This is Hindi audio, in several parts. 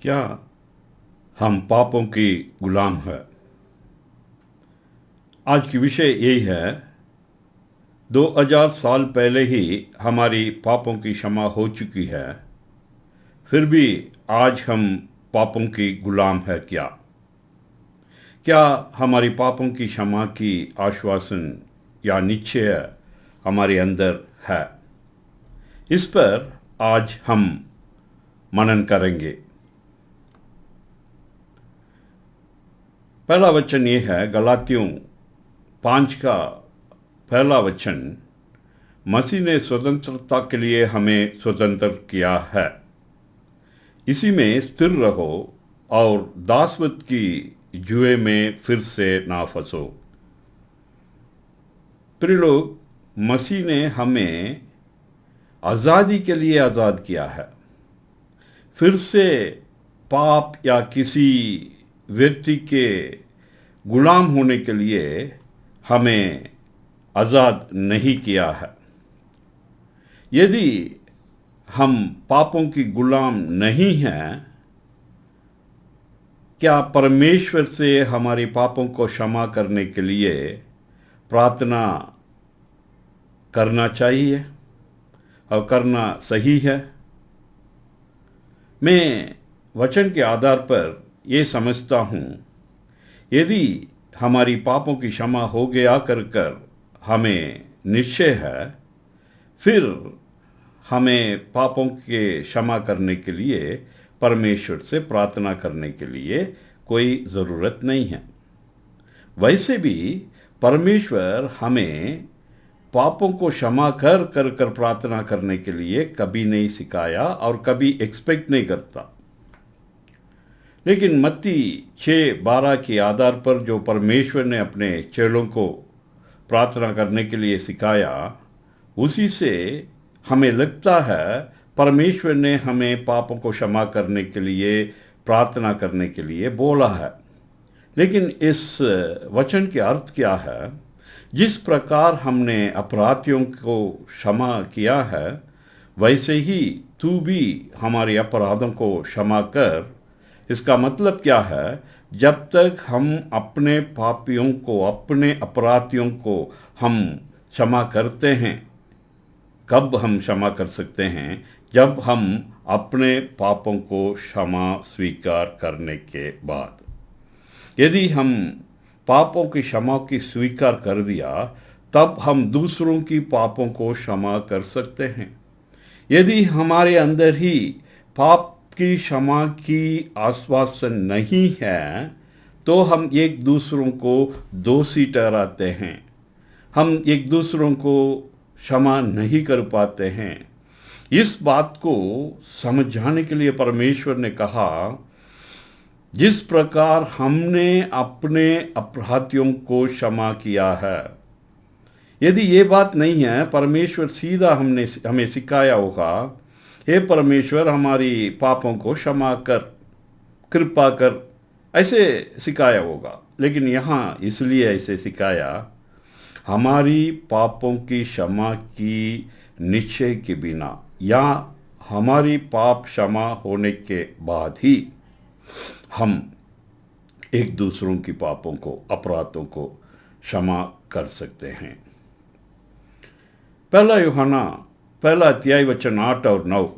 क्या हम पापों की गुलाम है? आज की विषय यही है। 2000 साल पहले ही हमारी पापों की क्षमा हो चुकी है, फिर भी आज हम पापों की गुलाम है क्या? क्या हमारी पापों की क्षमा की आश्वासन या निश्चय हमारे अंदर है? इस पर आज हम मनन करेंगे। पहला वचन ये है, गलातियों 5 का पहला वचन। मसीह ने स्वतंत्रता के लिए हमें स्वतंत्र किया है, इसी में स्थिर रहो और दासवत की जुए में फिर से ना फंसो। प्रिय लोग, मसीह ने हमें आज़ादी के लिए आज़ाद किया है। फिर से पाप या किसी व्यक्ति के गुलाम होने के लिए हमें आज़ाद नहीं किया है। यदि हम पापों की गुलाम नहीं हैं, क्या परमेश्वर से हमारे पापों को क्षमा करने के लिए प्रार्थना करना चाहिए और करना सही है? मैं वचन के आधार पर यह समझता हूँ, यदि हमारी पापों की क्षमा हो गया कर हमें निश्चय है, फिर हमें पापों के क्षमा करने के लिए परमेश्वर से प्रार्थना करने के लिए कोई ज़रूरत नहीं है। वैसे भी परमेश्वर हमें पापों को क्षमा कर प्रार्थना करने के लिए कभी नहीं सिखाया और कभी एक्सपेक्ट नहीं करता। लेकिन मत्ती 6:12 के आधार पर जो परमेश्वर ने अपने चेलों को प्रार्थना करने के लिए सिखाया, उसी से हमें लगता है परमेश्वर ने हमें पापों को क्षमा करने के लिए प्रार्थना करने के लिए बोला है। लेकिन इस वचन के अर्थ क्या है? जिस प्रकार हमने अपराधियों को क्षमा किया है, वैसे ही तू भी हमारे अपराधों को क्षमा कर। इसका मतलब क्या है? जब तक हम अपने पापियों को, अपने अपराधियों को हम क्षमा करते हैं, कब हम क्षमा कर सकते हैं? जब हम अपने पापों को क्षमा स्वीकार करने के बाद। यदि हम पापों की क्षमा की स्वीकार कर दिया, तब हम दूसरों की पापों को क्षमा कर सकते हैं। यदि हमारे अंदर ही पाप की क्षमा की आश्वासन नहीं है, तो हम एक दूसरों को दोषी ठहराते हैं। हम एक दूसरों को क्षमा नहीं कर पाते हैं। इस बात को समझाने के लिए परमेश्वर ने कहा, जिस प्रकार हमने अपने अपराधियों को क्षमा किया है। यदि ये बात नहीं है, परमेश्वर सीधा हमें सिखाया होगा, हे परमेश्वर हमारी पापों को क्षमा कर, कृपा कर, ऐसे सिखाया होगा। लेकिन यहाँ इसलिए ऐसे सिखाया, हमारी पापों की क्षमा की निश्चय के बिना या हमारी पाप क्षमा होने के बाद ही हम एक दूसरों की पापों को, अपराधों को क्षमा कर सकते हैं। पहला यूहन्ना पहला अध्याय वचन 8 और 9।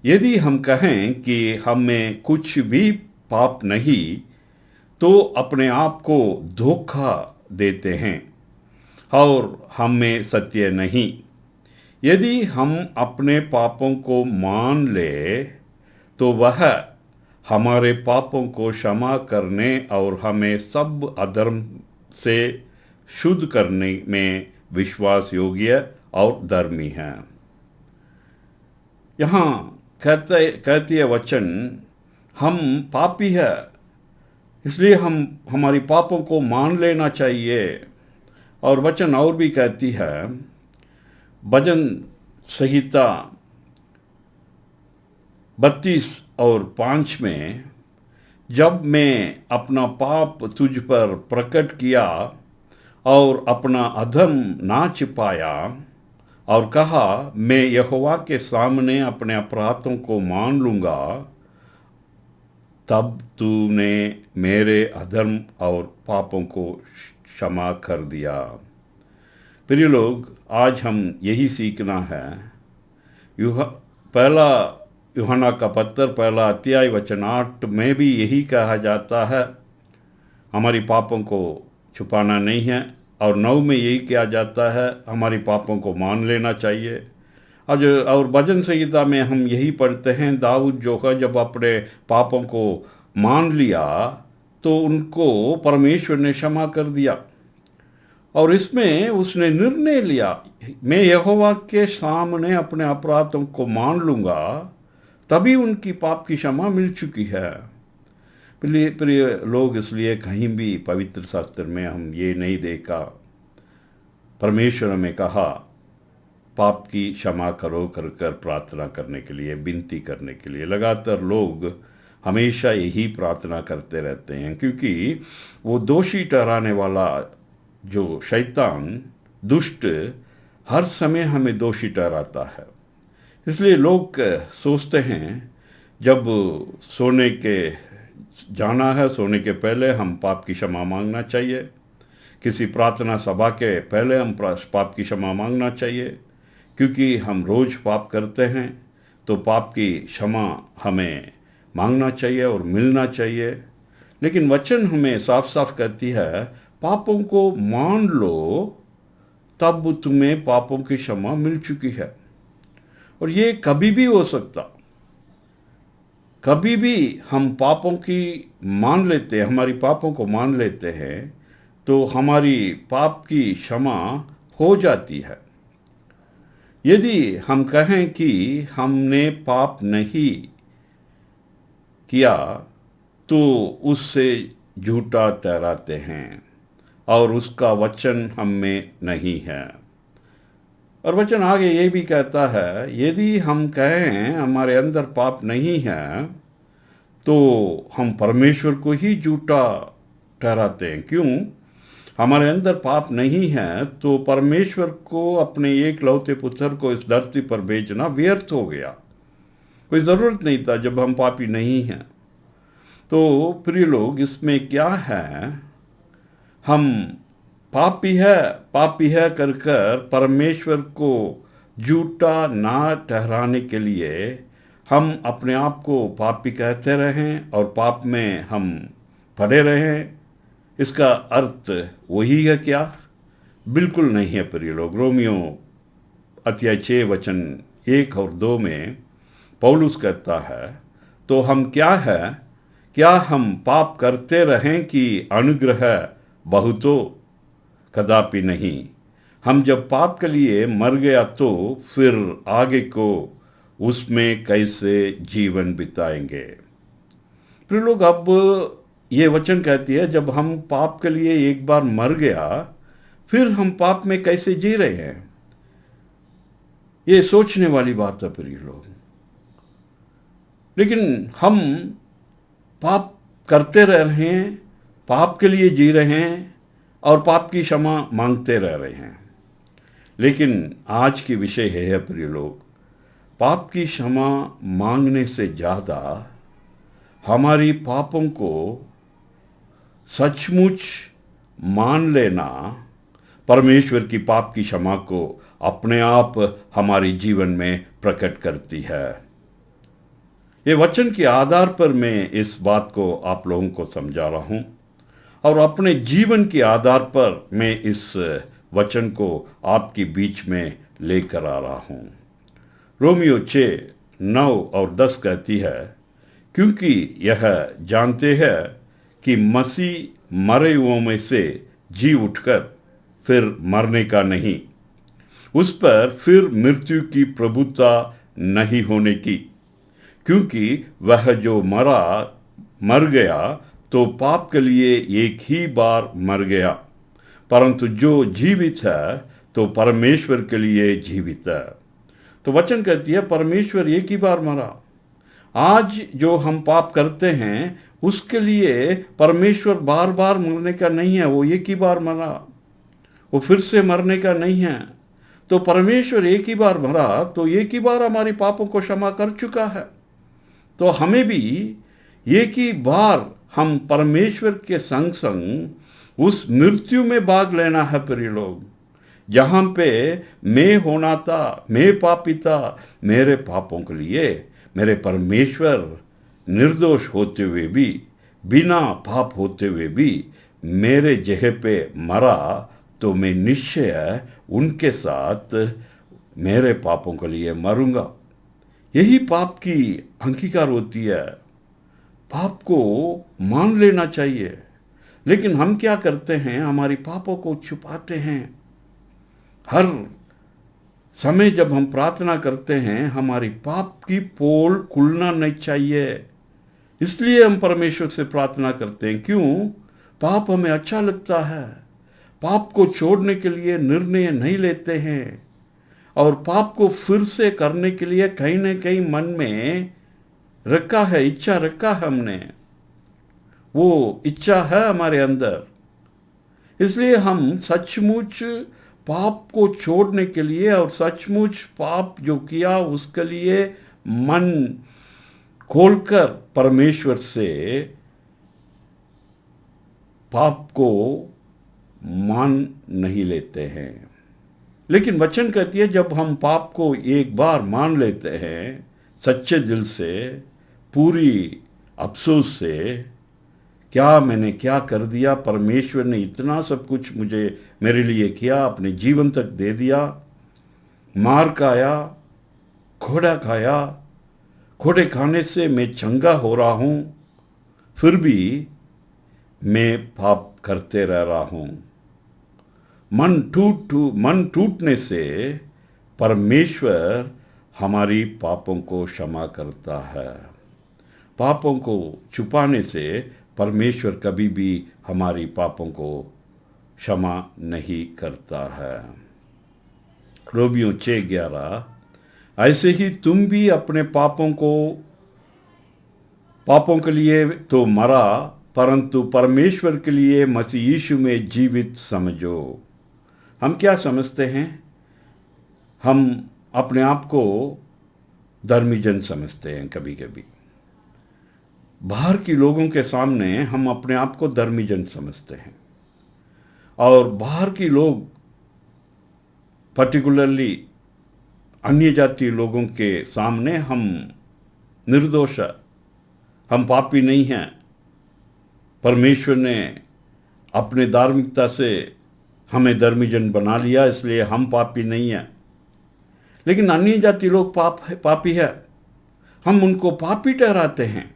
यदि हम कहें कि हम में कुछ भी पाप नहीं, तो अपने आप को धोखा देते हैं और हम में सत्य नहीं। यदि हम अपने पापों को मान ले, तो वह हमारे पापों को क्षमा करने और हमें सब अधर्म से शुद्ध करने में विश्वास योग्य और धर्मी है। यहाँ कहती है वचन, हम पापी है, इसलिए हमारी पापों को मान लेना चाहिए। और वचन और भी कहती है, भजन संहिता 32 और 5 में, जब मैं अपना पाप तुझ पर प्रकट किया और अपना अधर्म ना छिपाया और कहा, मैं यहोवा के सामने अपने अपराधों को मान लूँगा तब तूने मेरे अधर्म और पापों को क्षमा कर दिया। प्रिय लोग, आज हम यही सीखना है। पहला यूहन्ना का पत्र, पहला अध्याय वचन 8 में भी यही कहा जाता है, हमारी पापों को छुपाना नहीं है। और 9 में यही कहा जाता है, हमारी पापों को मान लेना चाहिए। और भजन संहिता में हम यही पढ़ते हैं, दाऊद जो है जब अपने पापों को मान लिया तो उनको परमेश्वर ने क्षमा कर दिया। और इसमें उसने निर्णय लिया, मैं यहोवा के सामने अपने अपराधों को मान लूंगा, तभी उनकी पाप की क्षमा मिल चुकी है। प्रिय लोग, इसलिए कहीं भी पवित्र शास्त्र में हम ये नहीं देखा परमेश्वर में कहा पाप की क्षमा करो कर प्रार्थना करने के लिए, विनती करने के लिए। लगातार लोग हमेशा यही प्रार्थना करते रहते हैं, क्योंकि वो दोषी ठहराने वाला जो शैतान दुष्ट हर समय हमें दोषी ठहराता है। इसलिए लोग सोचते हैं जब सोने के जाना है, सोने के पहले हम पाप की क्षमा मांगना चाहिए। किसी प्रार्थना सभा के पहले हम पाप की क्षमा मांगना चाहिए, क्योंकि हम रोज़ पाप करते हैं, तो पाप की क्षमा हमें मांगना चाहिए और मिलना चाहिए। लेकिन वचन हमें साफ साफ कहती है, पापों को मान लो, तब तुम्हें पापों की क्षमा मिल चुकी है। और ये कभी भी हो सकता, कभी भी हम पापों की मान लेते हैं, हमारी पापों को मान लेते हैं, तो हमारी पाप की क्षमा हो जाती है। यदि हम कहें कि हमने पाप नहीं किया, तो उससे झूठा ठहराते हैं और उसका वचन हम में नहीं है। और वचन आगे ये भी कहता है, यदि हम कहें हमारे अंदर पाप नहीं है, तो हम परमेश्वर को ही झूठा ठहराते हैं। क्यों? हमारे अंदर पाप नहीं है तो परमेश्वर को अपने एकलौते पुत्र को इस धरती पर भेजना व्यर्थ हो गया। कोई ज़रूरत नहीं था जब हम पापी नहीं हैं। तो प्रिय लोग, इसमें क्या है, हम पापी है कर परमेश्वर को झूठा ना ठहराने के लिए हम अपने आप को पापी कहते रहें और पाप में हम पड़े रहें। इसका अर्थ वही है क्या? बिल्कुल नहीं है प्रिय लोग। रोमियो अध्याय 6 वचन 1 और 2 में पौलुस कहता है, तो हम क्या हम पाप करते रहें कि अनुग्रह बहुतो? कदापि नहीं। हम जब पाप के लिए मर गया तो फिर आगे को उसमें कैसे जीवन बिताएंगे? फिर लोग, अब ये वचन कहती है, जब हम पाप के लिए एक बार मर गया, फिर हम पाप में कैसे जी रहे हैं? ये सोचने वाली बात है प्रिय लोग। लेकिन हम पाप करते रह रहे हैं, पाप के लिए जी रहे हैं और पाप की क्षमा मांगते रह रहे हैं। लेकिन आज की विषय है प्रिय लोग, पाप की क्षमा मांगने से ज़्यादा हमारी पापों को सचमुच मान लेना परमेश्वर की पाप की क्षमा को अपने आप हमारे जीवन में प्रकट करती है। ये वचन के आधार पर मैं इस बात को आप लोगों को समझा रहा हूँ और अपने जीवन के आधार पर मैं इस वचन को आपके बीच में लेकर आ रहा हूँ। रोमियो 6:9 और 10 कहती है, क्योंकि यह जानते हैं कि मसीह मरे हुओं में से जी उठकर फिर मरने का नहीं, उस पर फिर मृत्यु की प्रभुता नहीं होने की, क्योंकि वह जो मर गया तो पाप के लिए एक ही बार मर गया, परंतु जो जीवित है तो परमेश्वर के लिए जीवित है। तो वचन कहती है, परमेश्वर एक ही बार मरा। आज जो हम पाप करते हैं उसके लिए परमेश्वर बार बार मरने का नहीं है, वो एक ही बार मरा, वो फिर से मरने का नहीं है। तो परमेश्वर एक ही बार मरा तो एक ही बार हमारी पापों को क्षमा कर चुका है। तो हमें भी एक ही बार हम परमेश्वर के संग संग उस मृत्यु में भाग लेना है प्रिय लोग, जहां पे मैं होना था, मैं पापी था। मेरे पापों के लिए मेरे परमेश्वर निर्दोष होते हुए भी, बिना पाप होते हुए भी मेरे जगह पे मरा, तो मैं निश्चय उनके साथ मेरे पापों के लिए मरूंगा। यही पाप की अंगीकार होती है। पाप को मान लेना चाहिए, लेकिन हम क्या करते हैं, हमारी पापों को छुपाते हैं। हर समय जब हम प्रार्थना करते हैं, हमारी पाप की पोल खुलना नहीं चाहिए। इसलिए हम परमेश्वर से प्रार्थना करते हैं। क्यों? पाप हमें अच्छा लगता है। पाप को छोड़ने के लिए निर्णय नहीं लेते हैं, और पाप को फिर से करने के लिए कहीं ना कहीं मन में रखा है, इच्छा रखा है हमने, वो इच्छा है हमारे अंदर। इसलिए हम सचमुच पाप को छोड़ने के लिए और सचमुच पाप जो किया उसके लिए मन खोलकर परमेश्वर से पाप को मान नहीं लेते हैं। लेकिन वचन कहती है, जब हम पाप को एक बार मान लेते हैं सच्चे दिल से, पूरी अफसोस से, क्या मैंने क्या कर दिया, परमेश्वर ने इतना सब कुछ मेरे लिए किया, अपने जीवन तक दे दिया, मार खाया, घोड़ा खाया, घोड़े खाने से मैं चंगा हो रहा हूं, फिर भी मैं पाप करते रह रहा हूं। मन टूटने से परमेश्वर हमारी पापों को क्षमा करता है। पापों को छुपाने से परमेश्वर कभी भी हमारी पापों को क्षमा नहीं करता है। रोमियो 6:11, ऐसे ही तुम भी अपने पापों के लिए तो मरा, परंतु परमेश्वर के लिए मसीह यीशु में जीवित समझो। हम क्या समझते हैं? हम अपने आप को धर्मी जन समझते हैं। कभी कभी बाहर के लोगों के सामने हम अपने आप को धर्मी जन समझते हैं, और बाहर के लोग, पर्टिकुलरली अन्य जातीय लोगों के सामने हम निर्दोष हैं, हम पापी नहीं हैं। परमेश्वर ने अपने धार्मिकता से हमें धर्मी जन बना लिया, इसलिए हम पापी नहीं हैं। लेकिन अन्य जाति लोग पापी है, हम उनको पापी ठहराते हैं।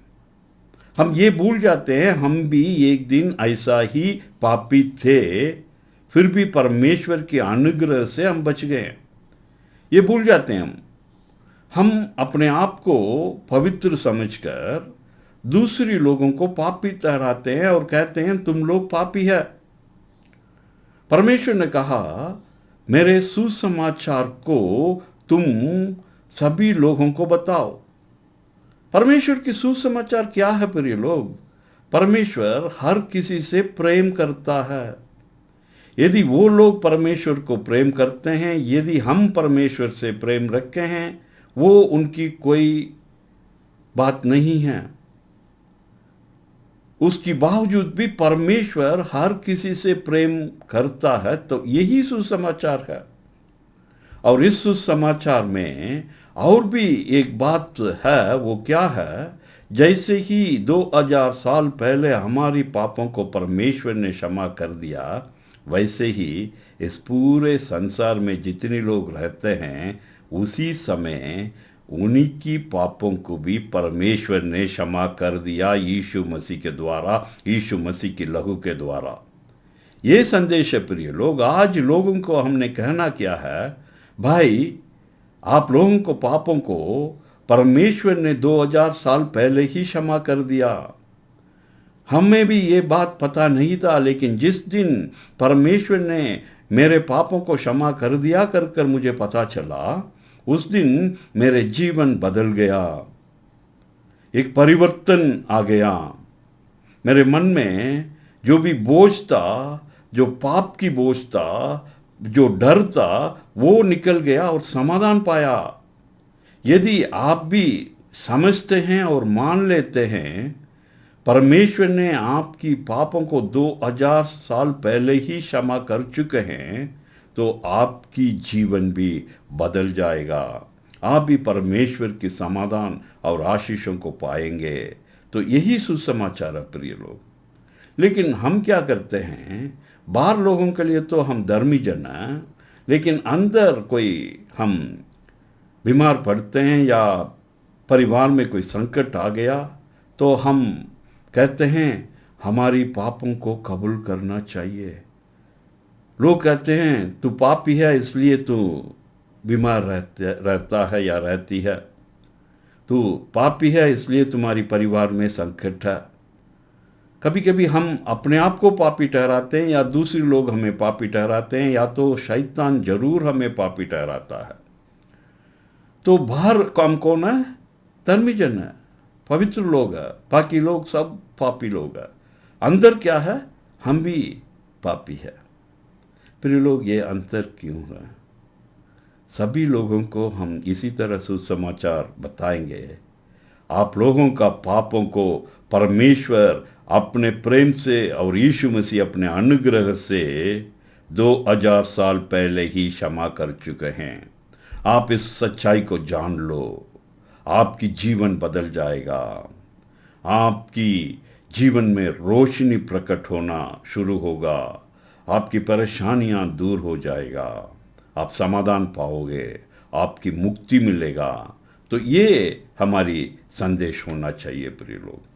हम ये भूल जाते हैं हम भी एक दिन ऐसा ही पापी थे, फिर भी परमेश्वर के अनुग्रह से हम बच गए। ये भूल जाते हैं हम अपने आप को पवित्र समझकर दूसरी लोगों को पापी ठहराते हैं और कहते हैं तुम लोग पापी है। परमेश्वर ने कहा, मेरे सुसमाचार को तुम सभी लोगों को बताओ। परमेश्वर की सुसमाचार क्या है प्रिय लोग? परमेश्वर हर किसी से प्रेम करता है। यदि वो लोग परमेश्वर को प्रेम करते हैं, यदि हम परमेश्वर से प्रेम रखते हैं, वो उनकी कोई बात नहीं है। उसके बावजूद भी परमेश्वर हर किसी से प्रेम करता है, तो यही सुसमाचार है। और इस सुसमाचार में और भी एक बात है, वो क्या है? जैसे ही 2000 साल पहले हमारी पापों को परमेश्वर ने क्षमा कर दिया, वैसे ही इस पूरे संसार में जितने लोग रहते हैं, उसी समय उन्हीं की पापों को भी परमेश्वर ने क्षमा कर दिया, यीशु मसीह के द्वारा, यीशु मसीह की लहू के द्वारा। ये संदेश है प्रिय लोग। आज लोगों को हमने कहना क्या है? भाई, आप लोगों को पापों को परमेश्वर ने 2000 साल पहले ही क्षमा कर दिया। हमें भी ये बात पता नहीं था, लेकिन जिस दिन परमेश्वर ने मेरे पापों को क्षमा कर दिया कर मुझे पता चला, उस दिन मेरे जीवन बदल गया, एक परिवर्तन आ गया। मेरे मन में जो भी बोझ था, जो पाप की बोझ था, जो डर था, वो निकल गया और समाधान पाया। यदि आप भी समझते हैं और मान लेते हैं परमेश्वर ने आपकी पापों को 2000 साल पहले ही क्षमा कर चुके हैं, तो आपकी जीवन भी बदल जाएगा। आप भी परमेश्वर के समाधान और आशीषों को पाएंगे। तो यही सुसमाचार है प्रिय लोग। लेकिन हम क्या करते हैं, बाहर लोगों के लिए तो हम धर्मी जन हैं, लेकिन अंदर कोई हम बीमार पड़ते हैं या परिवार में कोई संकट आ गया, तो हम कहते हैं हमारी पापों को कबूल करना चाहिए। लोग कहते हैं तू पापी है इसलिए तू बीमार रहता है या रहती है, तू पापी है इसलिए तुम्हारी परिवार में संकट है। कभी कभी हम अपने आप को पापी ठहराते हैं या दूसरे लोग हमें पापी ठहराते हैं, या तो शैतान जरूर हमें पापी ठहराता है। तो बाहर काम कौन है? धर्मी जन है, पवित्र लोग है, बाकी लोग सब पापी लोग है। अंदर क्या है? हम भी पापी है। प्रिय लोग, ये अंतर क्यों है? सभी लोगों को हम इसी तरह सुसमाचार बताएंगे। आप लोगों का पापों को परमेश्वर अपने प्रेम से और यीशु मसीह अपने अनुग्रह से 2000 साल पहले ही क्षमा कर चुके हैं। आप इस सच्चाई को जान लो, आपकी जीवन बदल जाएगा। आपकी जीवन में रोशनी प्रकट होना शुरू होगा, आपकी परेशानियां दूर हो जाएगा, आप समाधान पाओगे, आपकी मुक्ति मिलेगा। तो ये हमारी संदेश होना चाहिए प्रिय लोग।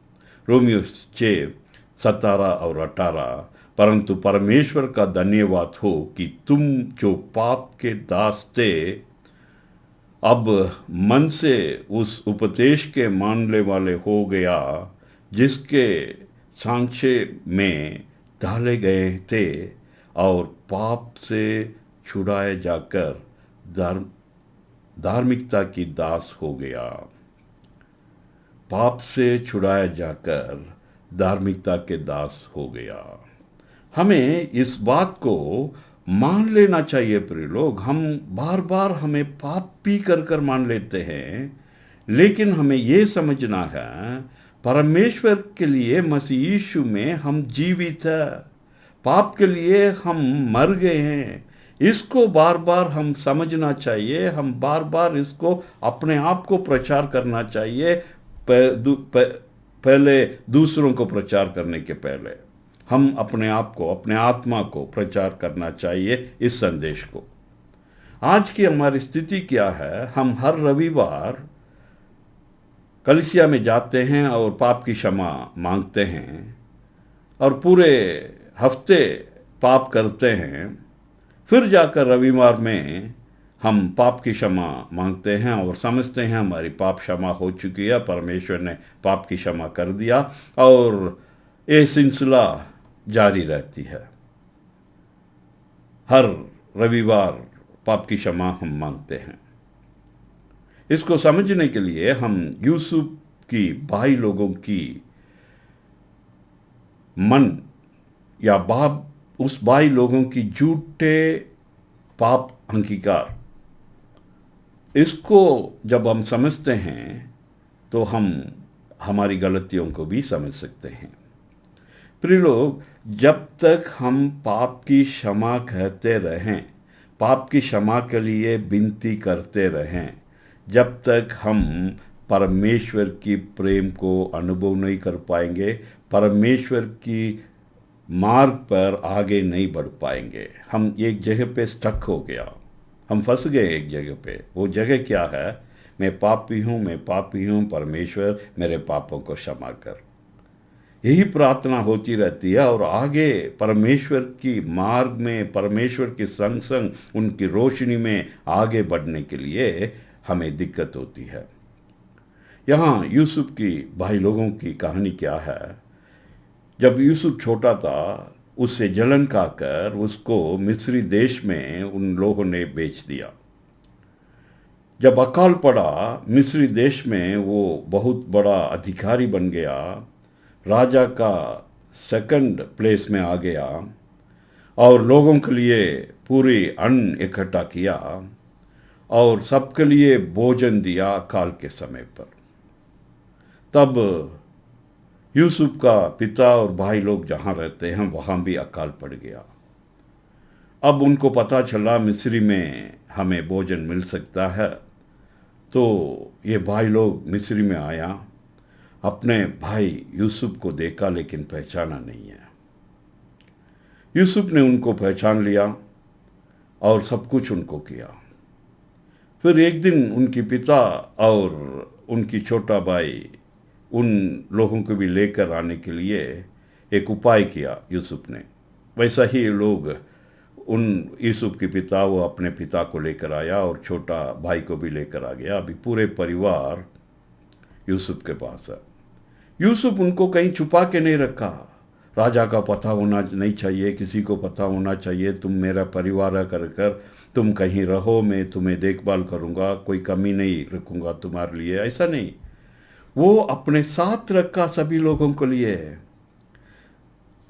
रोमियो 6:17 और 18, परंतु परमेश्वर का धन्यवाद हो कि तुम जो पाप के दास थे, अब मन से उस उपदेश के मानने वाले हो गया जिसके सांचे में डाले गए थे, और पाप से छुड़ाए जाकर धार्मिकता की दास हो गया। पाप से छुड़ाया जाकर धार्मिकता के दास हो गया। हमें इस बात को मान लेना चाहिए प्रिय लोग। हम बार बार हमें पापी कर मान लेते हैं, लेकिन हमें यह समझना है परमेश्वर के लिए मसीह यीशु में हम जीवित है, पाप के लिए हम मर गए हैं। इसको बार बार हम समझना चाहिए। हम बार बार इसको अपने आप को प्रचार करना चाहिए। पहले दूसरों को प्रचार करने के पहले हम अपने आप को, अपने आत्मा को प्रचार करना चाहिए इस संदेश को। आज की हमारी स्थिति क्या है? हम हर रविवार कलीसिया में जाते हैं और पाप की क्षमा मांगते हैं, और पूरे हफ्ते पाप करते हैं। फिर जाकर रविवार में हम पाप की क्षमा मांगते हैं और समझते हैं हमारी पाप क्षमा हो चुकी है, परमेश्वर ने पाप की क्षमा कर दिया, और ये सिलसिला जारी रहती है। हर रविवार पाप की क्षमा हम मांगते हैं। इसको समझने के लिए हम यूसुफ की भाई लोगों की मन या बाप उस भाई लोगों की झूठे पाप अंगीकार, इसको जब हम समझते हैं तो हम हमारी गलतियों को भी समझ सकते हैं। प्रिय लोग, जब तक हम पाप की क्षमा कहते रहें, पाप की क्षमा के लिए विनती करते रहें, जब तक हम परमेश्वर की प्रेम को अनुभव नहीं कर पाएंगे, परमेश्वर की मार्ग पर आगे नहीं बढ़ पाएंगे। हम एक जगह पे स्टक हो गया, हम फंस गए एक जगह पे। वो जगह क्या है? मैं पापी हूँ, परमेश्वर मेरे पापों को क्षमा कर। यही प्रार्थना होती रहती है, और आगे परमेश्वर की मार्ग में, परमेश्वर के संग संग उनकी रोशनी में आगे बढ़ने के लिए हमें दिक्कत होती है। यहाँ यूसुफ की भाई लोगों की कहानी क्या है? जब यूसुफ छोटा था, उससे जलन खाकर उसको मिस्री देश में उन लोगों ने बेच दिया। जब अकाल पड़ा मिस्री देश में, वो बहुत बड़ा अधिकारी बन गया, राजा का सेकंड प्लेस में आ गया, और लोगों के लिए पूरी अन्न इकट्ठा किया और सबके लिए भोजन दिया अकाल के समय पर। तब यूसुफ का पिता और भाई लोग जहाँ रहते हैं वहाँ भी अकाल पड़ गया। अब उनको पता चला मिस्री में हमें भोजन मिल सकता है, तो ये भाई लोग मिस्री में आया। अपने भाई यूसुफ को देखा लेकिन पहचाना नहीं है। यूसुफ ने उनको पहचान लिया और सब कुछ उनको किया। फिर एक दिन उनके पिता और उनकी छोटा भाई उन लोगों को भी लेकर आने के लिए एक उपाय किया यूसुफ ने। वैसा ही लोग उन यूसुफ के पिता वो अपने पिता को लेकर आया और छोटा भाई को भी लेकर आ गया। अभी पूरे परिवार यूसुफ के पास है। यूसुफ उनको कहीं छुपा के नहीं रखा। राजा का पता होना नहीं चाहिए, किसी को पता होना चाहिए, तुम मेरा परिवार कर तुम कहीं रहो, मैं तुम्हें देखभाल करूँगा, कोई कमी नहीं रखूँगा तुम्हारे लिए, ऐसा नहीं। वो अपने साथ रखा सभी लोगों के लिए,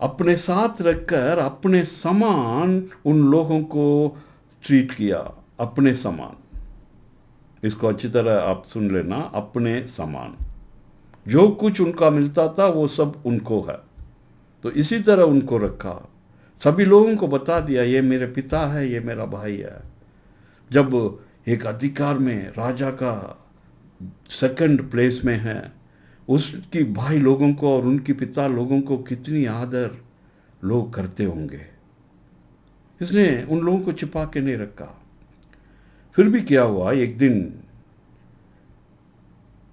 अपने साथ रखकर अपने समान उन लोगों को ट्रीट किया, अपने समान। इसको अच्छी तरह आप सुन लेना, अपने समान। जो कुछ उनका मिलता था वो सब उनको है, तो इसी तरह उनको रखा। सभी लोगों को बता दिया ये मेरे पिता है, ये मेरा भाई है। जब एक अधिकार में राजा का सेकंड प्लेस में है, उसकी भाई लोगों को और उनके पिता लोगों को कितनी आदर लोग करते होंगे। इसने उन लोगों को छिपा के नहीं रखा। फिर भी क्या हुआ, एक दिन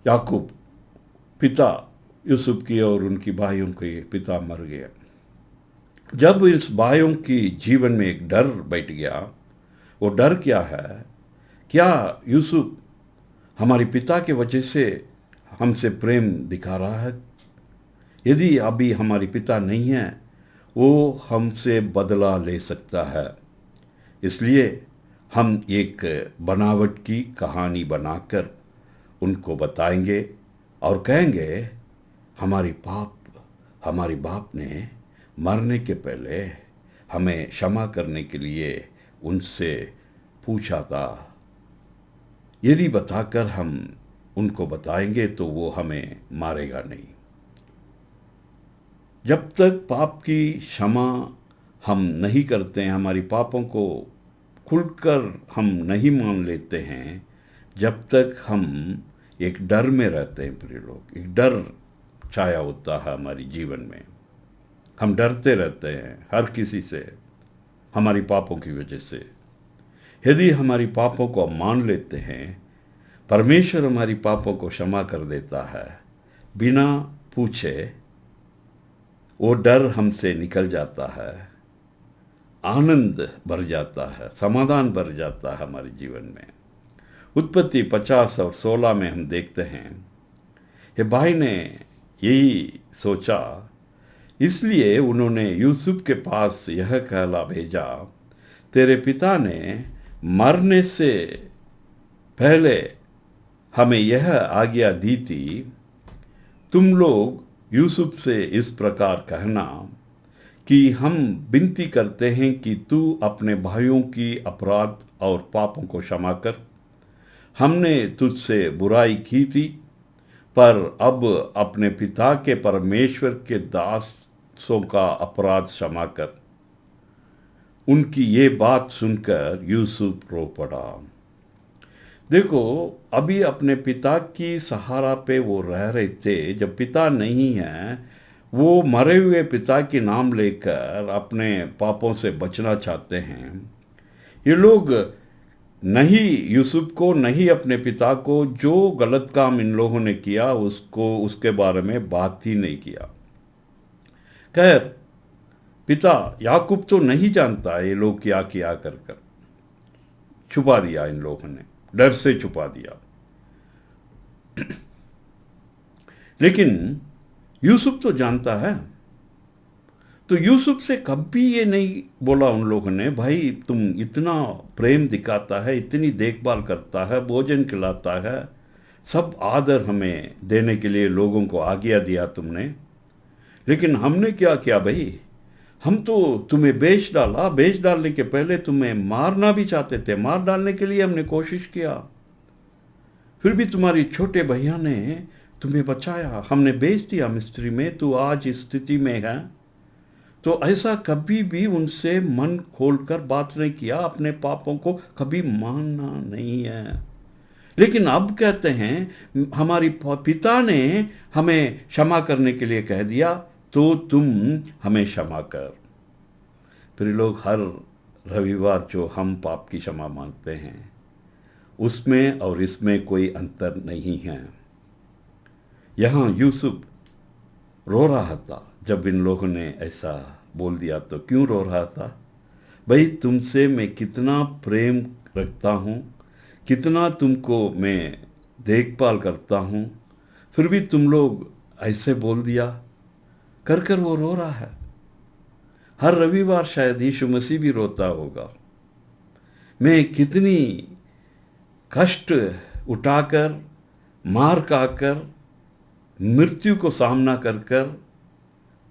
याकूब पिता यूसुफ की और उनकी भाइयों के पिता मर गया। जब इस भाइयों की जीवन में एक डर बैठ गया, वो डर क्या है, क्या यूसुफ हमारे पिता के वजह से हमसे प्रेम दिखा रहा है? यदि अभी हमारे पिता नहीं है, वो हमसे बदला ले सकता है। इसलिए हम एक बनावट की कहानी बनाकर उनको बताएंगे और कहेंगे हमारे बाप ने मरने के पहले हमें क्षमा करने के लिए उनसे पूछा था। यदि बताकर हम उनको बताएंगे तो वो हमें मारेगा नहीं। जब तक पाप की क्षमा हम नहीं करते हैं, हमारी पापों को खुलकर हम नहीं मान लेते हैं, जब तक हम एक डर में रहते हैं प्रिय लोग, एक डर छाया होता है हमारी जीवन में। हम डरते रहते हैं हर किसी से, हमारी पापों की वजह से। यदि हमारी पापों को हम मान लेते हैं, परमेश्वर हमारी पापों को क्षमा कर देता है बिना पूछे। वो डर हमसे निकल जाता है, आनंद भर जाता है, समाधान भर जाता है हमारे जीवन में। उत्पत्ति 50 और 16 में हम देखते हैं, ये भाई ने यही सोचा, इसलिए उन्होंने यूसुफ के पास यह कहला भेजा, तेरे पिता ने मरने से पहले हमें यह आज्ञा दी थी, तुम लोग यूसुफ से इस प्रकार कहना कि हम विनती करते हैं कि तू अपने भाइयों की अपराध और पापों को क्षमा कर। हमने तुझसे बुराई की थी, पर अब अपने पिता के परमेश्वर के दासों का अपराध क्षमा कर। उनकी ये बात सुनकर यूसुफ रो पड़ा। देखो, अभी अपने पिता की सहारा पे वो रह रहे थे। जब पिता नहीं है, वो मरे हुए पिता के नाम लेकर अपने पापों से बचना चाहते हैं। ये लोग नहीं यूसुफ को, नहीं अपने पिता को, जो गलत काम इन लोगों ने किया उसको, उसके बारे में बात ही नहीं किया। खैर, पिता याकूब तो नहीं जानता ये लोग क्या किया कर छुपा दिया इन लोगों ने, डर से छुपा दिया। लेकिन यूसुफ तो जानता है, तो यूसुफ से कभी ये नहीं बोला उन लोगों ने, भाई तुम इतना प्रेम दिखाता है, इतनी देखभाल करता है, भोजन खिलाता है, सब आदर हमें देने के लिए लोगों को आज्ञा दिया तुमने, लेकिन हमने क्या किया भाई? हम तो तुम्हें बेच डाला, बेच डालने के पहले तुम्हें मारना भी चाहते थे, मार डालने के लिए हमने कोशिश किया, फिर भी तुम्हारी छोटे भैया ने तुम्हें बचाया, हमने बेच दिया मिस्त्री में, तू आज इस स्थिति में है। तो ऐसा कभी भी उनसे मन खोलकर बात नहीं किया, अपने पापों को कभी मानना नहीं है। लेकिन अब कहते हैं हमारी पिता ने हमें क्षमा करने के लिए कह दिया, तो तुम हमें क्षमा कर। फिर लोग हर रविवार जो हम पाप की क्षमा मांगते हैं, उसमें और इसमें कोई अंतर नहीं है। यहाँ यूसुफ रो रहा था जब इन लोगों ने ऐसा बोल दिया। तो क्यों रो रहा था? भाई, तुमसे मैं कितना प्रेम रखता हूँ, कितना तुमको मैं देखभाल करता हूँ, फिर भी तुम लोग ऐसे बोल दिया। कर कर वो रो रहा है। हर रविवार शायद यीशु मसीह भी रोता होगा। मैं कितनी कष्ट उठाकर, मार खाकर, मृत्यु को सामना कर कर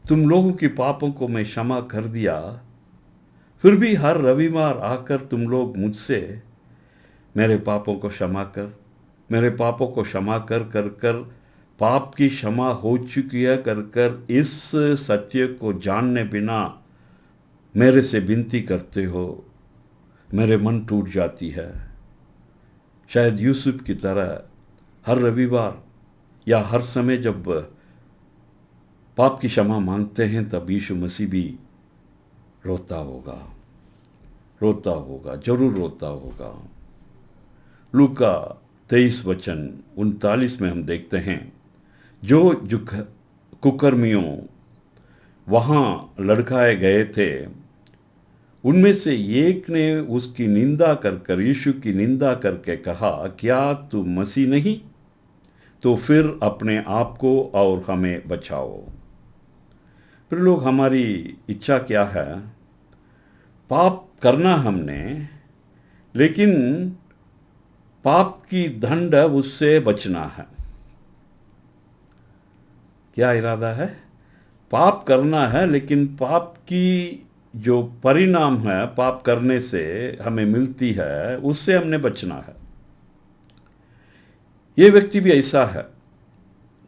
तुम लोगों के पापों को मैं क्षमा कर दिया, फिर भी हर रविवार आकर तुम लोग मुझसे मेरे पापों को क्षमा कर, मेरे पापों को क्षमा कर कर कर पाप की क्षमा हो चुकी है कर कर इस सत्य को जानने बिना मेरे से विनती करते हो। मेरे मन टूट जाती है। शायद यूसुफ की तरह हर रविवार या हर समय जब पाप की क्षमा मांगते हैं, तब यीशु मसीह भी रोता होगा, रोता होगा, जरूर रोता होगा। लूका 23:39 में हम देखते हैं, जो कुकर्मियों वहाँ लड़काए गए थे, उनमें से एक ने उसकी निंदा कर यीशु की निंदा करके कहा, क्या तू मसीह नहीं? तो फिर अपने आप को और हमें बचाओ। फिर लोग, हमारी इच्छा क्या है? पाप करना हमने, लेकिन पाप की दंड उससे बचना है। क्या इरादा है? पाप करना है, लेकिन पाप की जो परिणाम है पाप करने से हमें मिलती है, उससे हमने बचना है। ये व्यक्ति भी ऐसा है।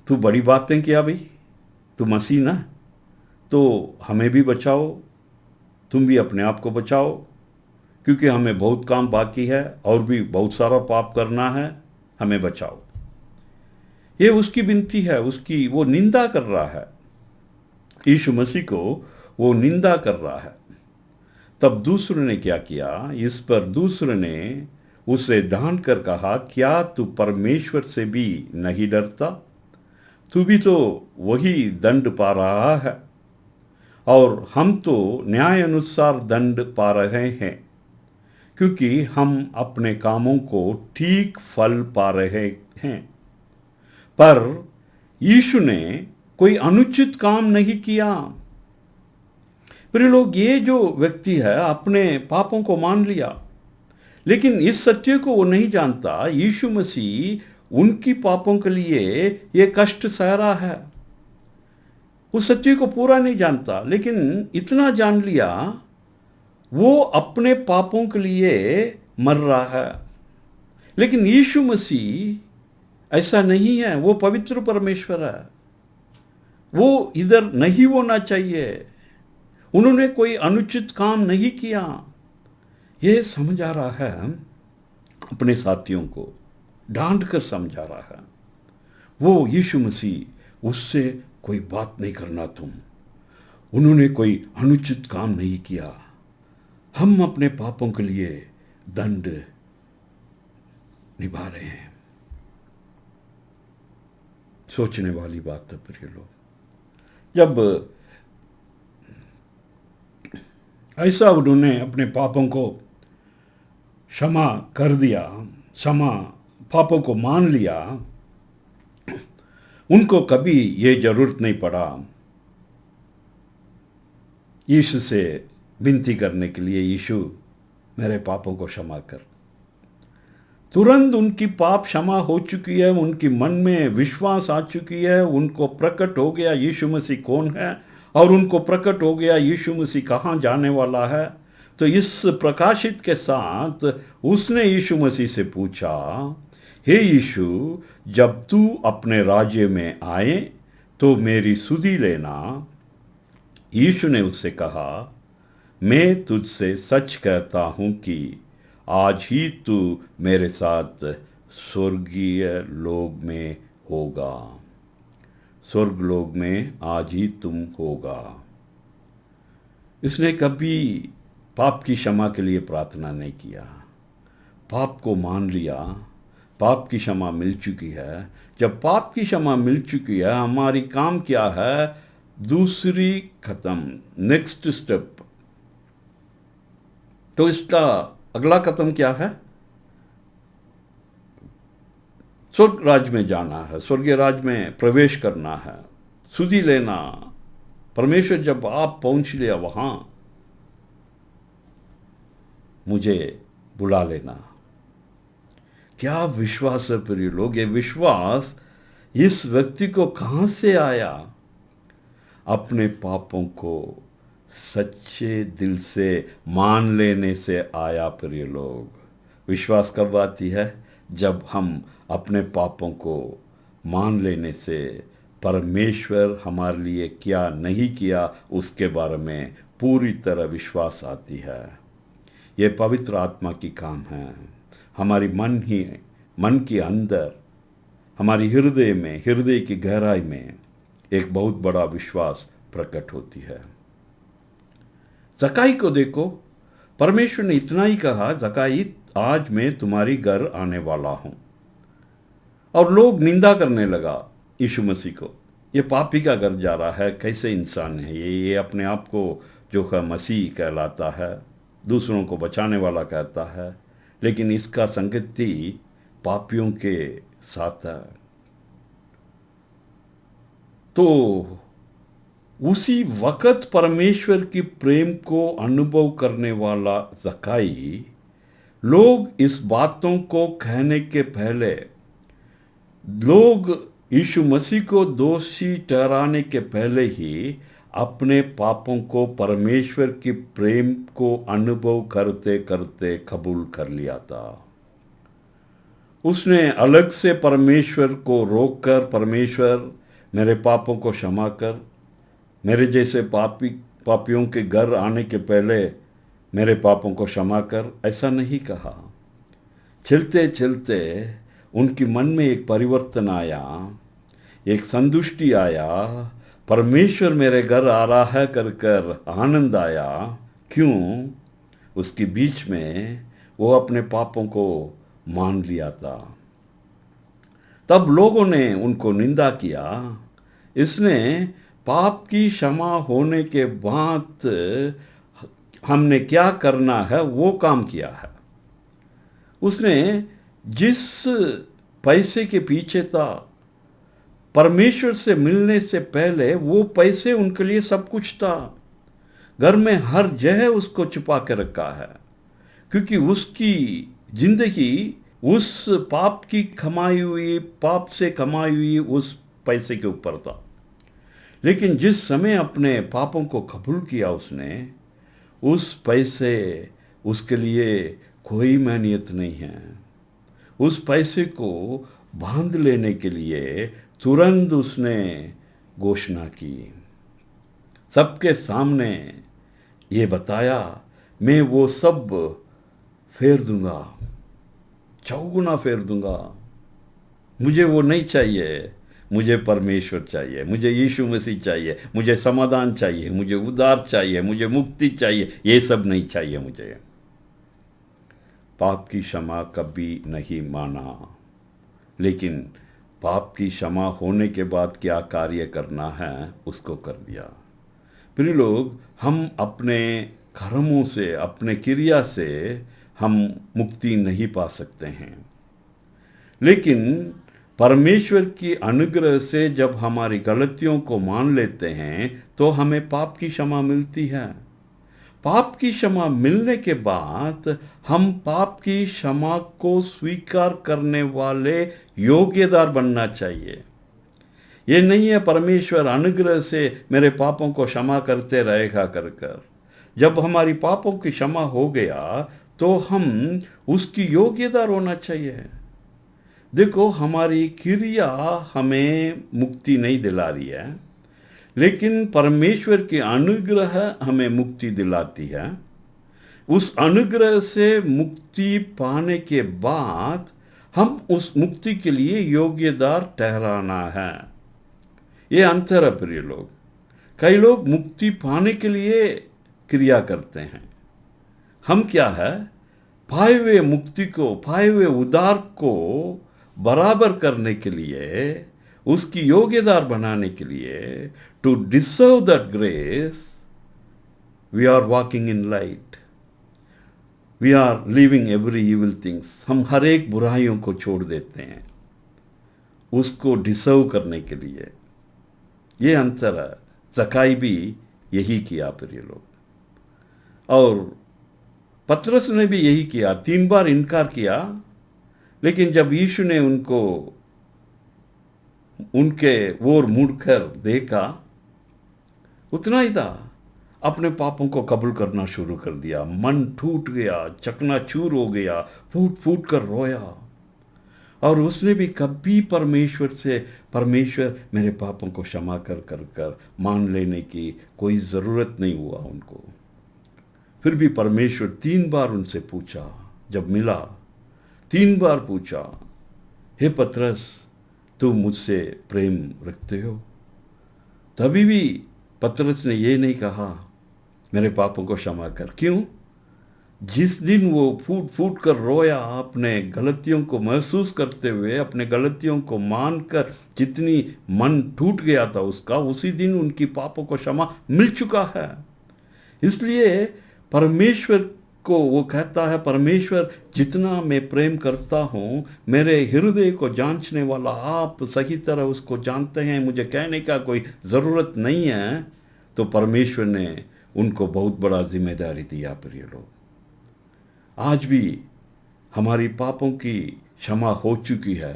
तू बड़ी बातें किया भाई, तू मसीह ना, तो हमें भी बचाओ, तुम भी अपने आप को बचाओ, क्योंकि हमें बहुत काम बाकी है और भी बहुत सारा पाप करना है, हमें बचाओ। ये उसकी विनती है, उसकी वो निंदा कर रहा है, यीशु मसीह को वो निंदा कर रहा है। तब दूसरे ने क्या किया? इस पर दूसरे ने उसे डांट कर कहा, क्या तू परमेश्वर से भी नहीं डरता? तू भी तो वही दंड पा रहा है और हम तो न्याय अनुसार दंड पा रहे हैं, क्योंकि हम अपने कामों को ठीक फल पा रहे हैं। पर यीशु ने कोई अनुचित काम नहीं किया। प्रिय लोग, ये जो व्यक्ति है अपने पापों को मान लिया, लेकिन इस सत्य को वो नहीं जानता, यीशु मसीह उनकी पापों के लिए ये कष्ट सह रहा है। उस सत्य को पूरा नहीं जानता, लेकिन इतना जान लिया वो अपने पापों के लिए मर रहा है। लेकिन यीशु मसीह ऐसा नहीं है, वो पवित्र परमेश्वर है, वो इधर नहीं होना चाहिए। उन्होंने कोई अनुचित काम नहीं किया। ये समझा रहा है, अपने साथियों को डांट कर समझा रहा है। वो यीशु मसीह, उससे कोई बात नहीं करना तुम, उन्होंने कोई अनुचित काम नहीं किया, हम अपने पापों के लिए दंड निभा रहे हैं। सोचने वाली बात है प्रिय लोग। जब ऐसा उन्होंने अपने पापों को क्षमा कर दिया, पापों को मान लिया, उनको कभी ये जरूरत नहीं पड़ा यीशु से विनती करने के लिए, यीशु मेरे पापों को क्षमा कर। तुरंत उनकी पाप क्षमा हो चुकी है, उनके मन में विश्वास आ चुकी है, उनको प्रकट हो गया यीशु मसीह कौन है, और उनको प्रकट हो गया यीशु मसीह कहाँ जाने वाला है। तो इस प्रकाशित के साथ उसने यीशु मसीह से पूछा, हे यीशु, जब तू अपने राज्य में आए तो मेरी सुधि लेना। यीशु ने उससे कहा, मैं तुझसे सच कहता हूं कि आज ही तू मेरे साथ स्वर्गीय लोक में होगा। स्वर्ग लोक में आज ही तुम होगा। इसने कभी पाप की क्षमा के लिए प्रार्थना नहीं किया। पाप को मान लिया, पाप की क्षमा मिल चुकी है। जब पाप की क्षमा मिल चुकी है, हमारी काम क्या है? दूसरी खत्म, नेक्स्ट स्टेप। तो इसका अगला कदम क्या है? स्वर्ग राज्य में जाना है, स्वर्गीय राज्य में प्रवेश करना है, सुधि लेना। परमेश्वर जब आप पहुंच लिया वहां, मुझे बुला लेना। क्या विश्वास है प्रिय लोग! ये विश्वास इस व्यक्ति को कहां से आया? अपने पापों को सच्चे दिल से मान लेने से आया प्रिय लोग। विश्वास कब आती है? जब हम अपने पापों को मान लेने से परमेश्वर हमारे लिए क्या नहीं किया उसके बारे में पूरी तरह विश्वास आती है। ये पवित्र आत्मा की काम है। हमारी मन के अंदर, हमारी हृदय में, हृदय की गहराई में एक बहुत बड़ा विश्वास प्रकट होती है। जकाई को देखो, परमेश्वर ने इतना ही कहा, जकाई आज मैं तुम्हारी घर आने वाला हूं। और लोग निंदा करने लगा यीशु मसीह को। ये पापी का घर जा रहा है, कैसे इंसान है ये अपने आप को जो है मसीह कहलाता है, दूसरों को बचाने वाला कहता है, लेकिन इसका संगति पापियों के साथ है। तो उसी वक्त परमेश्वर की प्रेम को अनुभव करने वाला जकाई, लोग इस बातों को कहने के पहले, लोग यीशु मसीह को दोषी ठहराने के पहले ही अपने पापों को परमेश्वर की प्रेम को अनुभव करते करते कबूल कर लिया था। उसने अलग से परमेश्वर को रोककर, परमेश्वर मेरे पापों को क्षमा कर, मेरे जैसे पापियों के घर आने के पहले मेरे पापों को क्षमा कर, ऐसा नहीं कहा। चलते चलते उनके मन में एक परिवर्तन आया, एक संतुष्टि आया। परमेश्वर मेरे घर आ रहा है कर कर आनंद आया। क्यों? उसके बीच में वो अपने पापों को मान लिया था। तब लोगों ने उनको निंदा किया। इसने पाप की क्षमा होने के बाद हमने क्या करना है वो काम किया है। उसने जिस पैसे के पीछे था, परमेश्वर से मिलने से पहले वो पैसे उनके लिए सब कुछ था। घर में हर जगह उसको छुपा के रखा है, क्योंकि उसकी जिंदगी उस पाप से कमाई हुई उस पैसे के ऊपर था। लेकिन जिस समय अपने पापों को कबूल किया उसने, उस पैसे उसके लिए कोई मायनियत नहीं है। उस पैसे को बांध लेने के लिए तुरंत उसने घोषणा की, सबके सामने ये बताया, मैं वो सब फेर दूंगा, चौगुना फेर दूंगा। मुझे वो नहीं चाहिए, मुझे परमेश्वर चाहिए, मुझे यीशु मसीह चाहिए, मुझे समाधान चाहिए, मुझे उद्धार चाहिए, मुझे मुक्ति चाहिए, ये सब नहीं चाहिए मुझे। पाप की क्षमा कभी नहीं माना, लेकिन पाप की क्षमा होने के बाद क्या कार्य करना है उसको कर दिया। प्रिय लोग, हम अपने कर्मों से, अपने क्रिया से हम मुक्ति नहीं पा सकते हैं, लेकिन परमेश्वर की अनुग्रह से जब हमारी गलतियों को मान लेते हैं तो हमें पाप की क्षमा मिलती है। पाप की क्षमा मिलने के बाद हम पाप की क्षमा को स्वीकार करने वाले योग्यदार बनना चाहिए। ये नहीं है परमेश्वर अनुग्रह से मेरे पापों को क्षमा करते रहेगा कर कर। जब हमारी पापों की क्षमा हो गया तो हम उसकी योग्यदार होना चाहिए। देखो, हमारी क्रिया हमें मुक्ति नहीं दिला रही है, लेकिन परमेश्वर की अनुग्रह हमें मुक्ति दिलाती है। उस अनुग्रह से मुक्ति पाने के बाद हम उस मुक्ति के लिए योग्यदार ठहराना है। ये अंतर है प्रिय लोग। कई लोग मुक्ति पाने के लिए क्रिया करते हैं। हम क्या है, पाए हुए मुक्ति को, पाए हुए उद्धार को बराबर करने के लिए, उसकी योग्यदार बनाने के लिए, to deserve that grace, we are walking in light, we are living every evil things. हम हर एक बुराइयों को छोड़ देते हैं उसको डिसर्व करने के लिए। ये अंतर है। जकाई भी यही किया प्रिय लोग, और पतरस ने भी यही किया। 3 बार इनकार किया, लेकिन जब यीशु ने उनको उनके ओर मुड़कर देखा, उतना ही था, अपने पापों को कबूल करना शुरू कर दिया। मन टूट गया, चकनाचूर हो गया, फूट फूट कर रोया। और उसने भी कभी परमेश्वर से, परमेश्वर मेरे पापों को क्षमा कर कर कर मान लेने की कोई ज़रूरत नहीं हुआ उनको। फिर भी परमेश्वर 3 बार उनसे पूछा, जब मिला 3 बार पूछा, हे पतरस, तुम मुझसे प्रेम रखते हो? तभी भी पतरस ने ये नहीं कहा मेरे पापों को क्षमा कर। क्यों? जिस दिन वो फूट फूट कर रोया, अपने गलतियों को महसूस करते हुए, अपने गलतियों को मानकर जितनी मन टूट गया था उसका, उसी दिन उनकी पापों को क्षमा मिल चुका है। इसलिए परमेश्वर को वो कहता है, परमेश्वर जितना मैं प्रेम करता हूँ, मेरे हृदय को जांचने वाला आप सही तरह उसको जानते हैं, मुझे कहने का कोई ज़रूरत नहीं है। तो परमेश्वर ने उनको बहुत बड़ा जिम्मेदारी दिया प्रिय लोग। आज भी हमारी पापों की क्षमा हो चुकी है।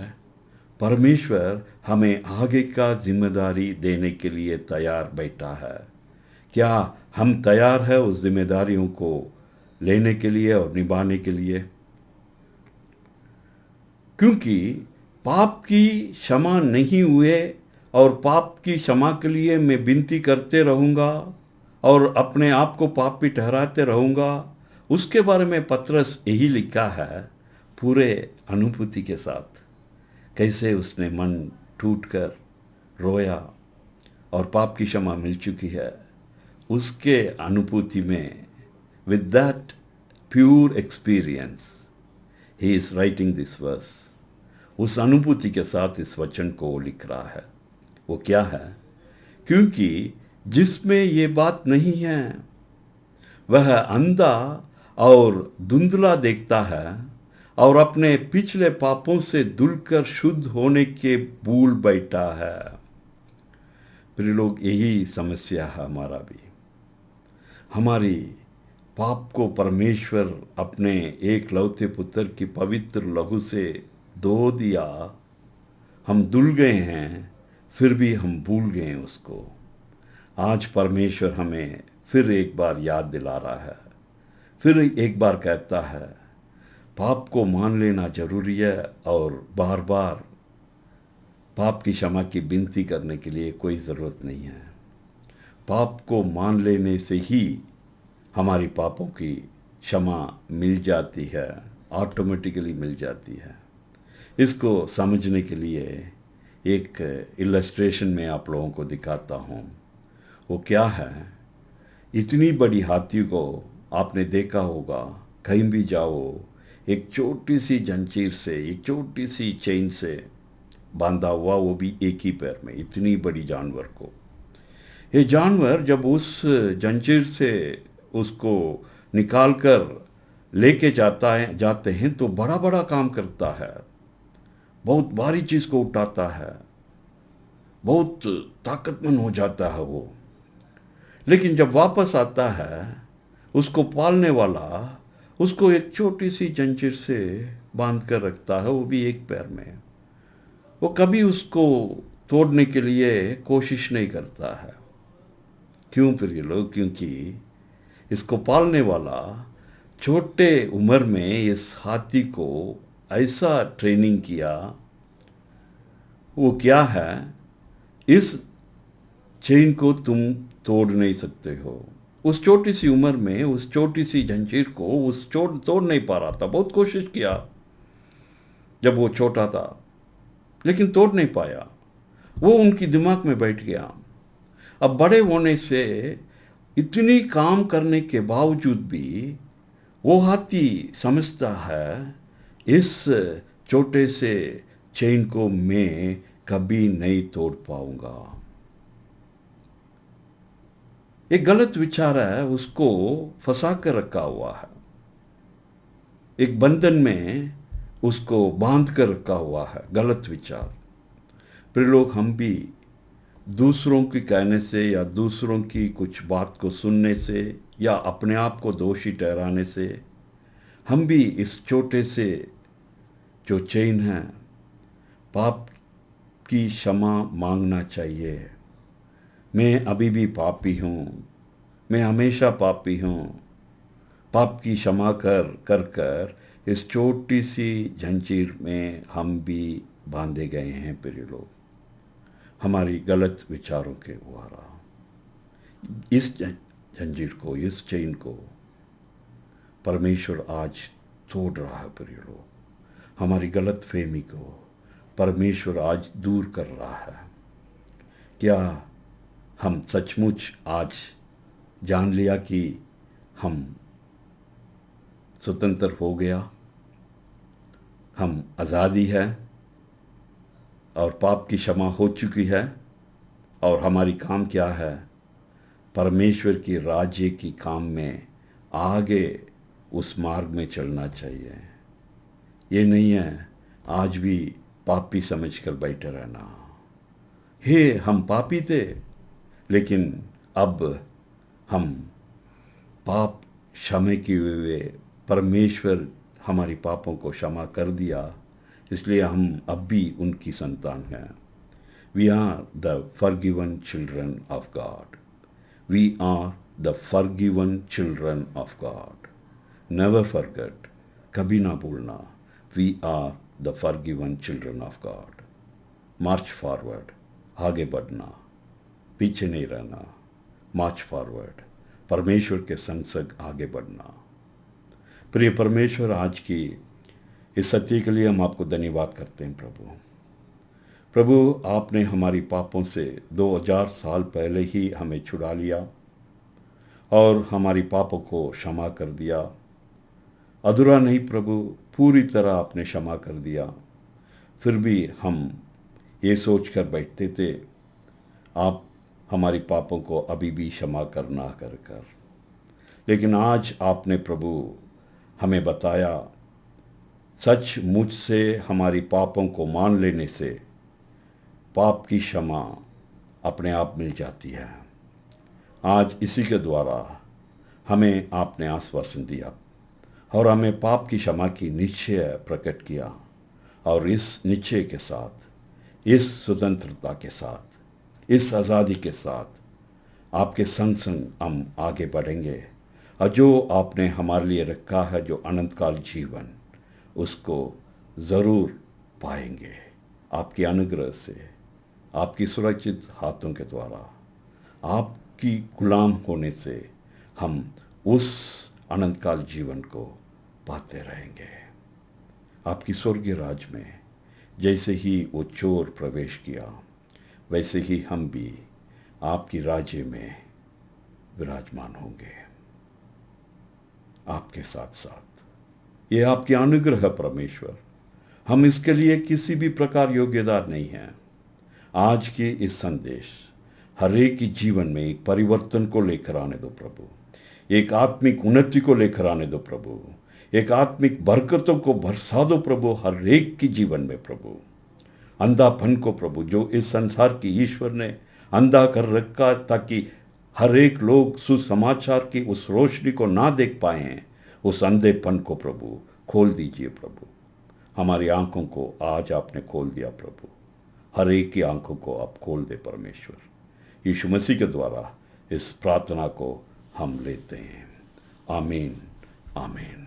परमेश्वर हमें आगे का जिम्मेदारी देने के लिए तैयार बैठा है। क्या हम तैयार है उस जिम्मेदारियों को लेने के लिए और निभाने के लिए? क्योंकि पाप की क्षमा नहीं हुए और पाप की क्षमा के लिए मैं विनती करते रहूँगा और अपने आप को पापी ठहराते रहूँगा, उसके बारे में पतरस यही लिखा है पूरे अनुभूति के साथ, कैसे उसने मन टूटकर रोया और पाप की क्षमा मिल चुकी है। उसके अनुभूति में, with that pure experience, he is writing this verse. उस अनुभूति के साथ इस वचन को वो लिख रहा है। वो क्या है? क्योंकि जिसमें ये बात नहीं है वह अंधा और धुंधला देखता है और अपने पिछले पापों से धुलकर शुद्ध होने के भूल बैठा है। प्रिय लोग, यही समस्या है हमारा भी। हमारी पाप को परमेश्वर अपने एक लौते पुत्र की पवित्र लहू से धो दिया। हम धुल गए हैं, फिर भी हम भूल गए उसको। आज परमेश्वर हमें फिर एक बार याद दिला रहा है, फिर एक बार कहता है पाप को मान लेना जरूरी है और बार बार पाप की क्षमा की विनती करने के लिए कोई ज़रूरत नहीं है। पाप को मान लेने से ही हमारी पापों की क्षमा मिल जाती है, ऑटोमेटिकली मिल जाती है। इसको समझने के लिए एक इलस्ट्रेशन में आप लोगों को दिखाता हूँ। वो क्या है, इतनी बड़ी हाथी को आपने देखा होगा, कहीं भी जाओ, एक छोटी सी जंजीर से, एक छोटी सी चेन से बांधा हुआ, वो भी एक ही पैर में, इतनी बड़ी जानवर को। ये जानवर जब उस जंजीर से उसको निकाल कर लेके जाते हैं तो बड़ा बड़ा काम करता है, बहुत भारी चीज़ को उठाता है, बहुत ताकतमंद हो जाता है वो। लेकिन जब वापस आता है, उसको पालने वाला उसको एक छोटी सी जंजीर से बांध कर रखता है, वो भी एक पैर में। वो कभी उसको तोड़ने के लिए कोशिश नहीं करता है। क्यों प्रिय लोग? क्योंकि इसको पालने वाला छोटे उम्र में इस हाथी को ऐसा ट्रेनिंग किया वो क्या है, इस चेन को तुम तोड़ नहीं सकते हो। उस छोटी सी उम्र में उस छोटी सी जंजीर को उस तोड़ नहीं पा रहा था। बहुत कोशिश किया जब वो छोटा था, लेकिन तोड़ नहीं पाया। वो उनकी दिमाग में बैठ गया। अब बड़े होने से इतनी काम करने के बावजूद भी वो हाथी समझता है इस छोटे से चेन को मैं कभी नहीं तोड़ पाऊंगा। एक गलत विचार है, उसको फंसा कर रखा हुआ है, एक बंधन में उसको बांध कर रखा हुआ है गलत विचार। फिर लोग, हम भी दूसरों की कहने से या दूसरों की कुछ बात को सुनने से या अपने आप को दोषी ठहराने से हम भी इस छोटे से जो चेन है, पाप की क्षमा मांगना चाहिए। मैं अभी भी पापी हूँ, मैं हमेशा पापी हूँ। पाप की क्षमा कर इस छोटी सी जंजीर में हम भी बांधे गए हैं प्रिय लोग, हमारी गलत विचारों के द्वारा। इस जंजीर को, इस चेन को परमेश्वर आज तोड़ रहा है प्रिय लोग। हमारी गलत फहमी को परमेश्वर आज दूर कर रहा है। क्या हम सचमुच आज जान लिया कि हम स्वतंत्र हो गया, हम आज़ादी है और पाप की क्षमा हो चुकी है, और हमारी काम क्या है, परमेश्वर की राज्य की काम में आगे उस मार्ग में चलना चाहिए। ये नहीं है आज भी पापी समझकर बैठे रहना। हे, हम पापी थे, लेकिन अब हम पाप क्षमा किए हुए, परमेश्वर हमारी पापों को क्षमा कर दिया, इसलिए हम अब भी उनकी संतान हैं। We are the forgiven children of God. We are the forgiven children of God. Never forget, कभी ना भूलना, we are the forgiven children of God. March forward, आगे बढ़ना, पीछे नहीं रहना। मार्च फॉरवर्ड, परमेश्वर के संग संग आगे बढ़ना। प्रिय परमेश्वर, आज की इस सत्य के लिए हम आपको धन्यवाद करते हैं प्रभु, आपने हमारी पापों से 2000 साल पहले ही हमें छुड़ा लिया और हमारी पापों को क्षमा कर दिया। अधूरा नहीं प्रभु, पूरी तरह आपने क्षमा कर दिया। फिर भी हम ये सोच कर बैठते थे आप हमारी पापों को अभी भी क्षमा करना कर। लेकिन आज आपने प्रभु हमें बताया, सच मुझ से हमारी पापों को मान लेने से पाप की क्षमा अपने आप मिल जाती है। आज इसी के द्वारा हमें आपने आश्वासन दिया और हमें पाप की क्षमा की निश्चय प्रकट किया, और इस निश्चय के साथ, इस स्वतंत्रता के साथ, इस आज़ादी के साथ आपके संग संग हम आगे बढ़ेंगे, और जो आपने हमारे लिए रखा है, जो अनंतकाल जीवन, उसको ज़रूर पाएंगे। आपके अनुग्रह से, आपकी सुरक्षित हाथों के द्वारा, आपकी गुलाम होने से हम उस अनंतकाल जीवन को पाते रहेंगे। आपकी स्वर्गीय राज में जैसे ही वो चोर प्रवेश किया, वैसे ही हम भी आपकी राज्य में विराजमान होंगे आपके साथ साथ। ये आपकी अनुग्रह है परमेश्वर, हम इसके लिए किसी भी प्रकार योग्यदार नहीं हैं। आज के इस संदेश हर एक के जीवन में एक परिवर्तन को लेकर आने दो प्रभु, एक आत्मिक उन्नति को लेकर आने दो प्रभु, एक आत्मिक बरकतों को बरसा दो प्रभु हर एक के जीवन में प्रभु। अंधापन को प्रभु, जो इस संसार की ईश्वर ने अंधा कर रखा ताकि हर एक लोग सुसमाचार की उस रोशनी को ना देख पाए हैं, उस अंधेपन को प्रभु खोल दीजिए प्रभु। हमारी आंखों को आज आपने खोल दिया प्रभु, हर एक की आंखों को आप खोल दे परमेश्वर। यीशु मसीह के द्वारा इस प्रार्थना को हम लेते हैं। आमीन, आमीन।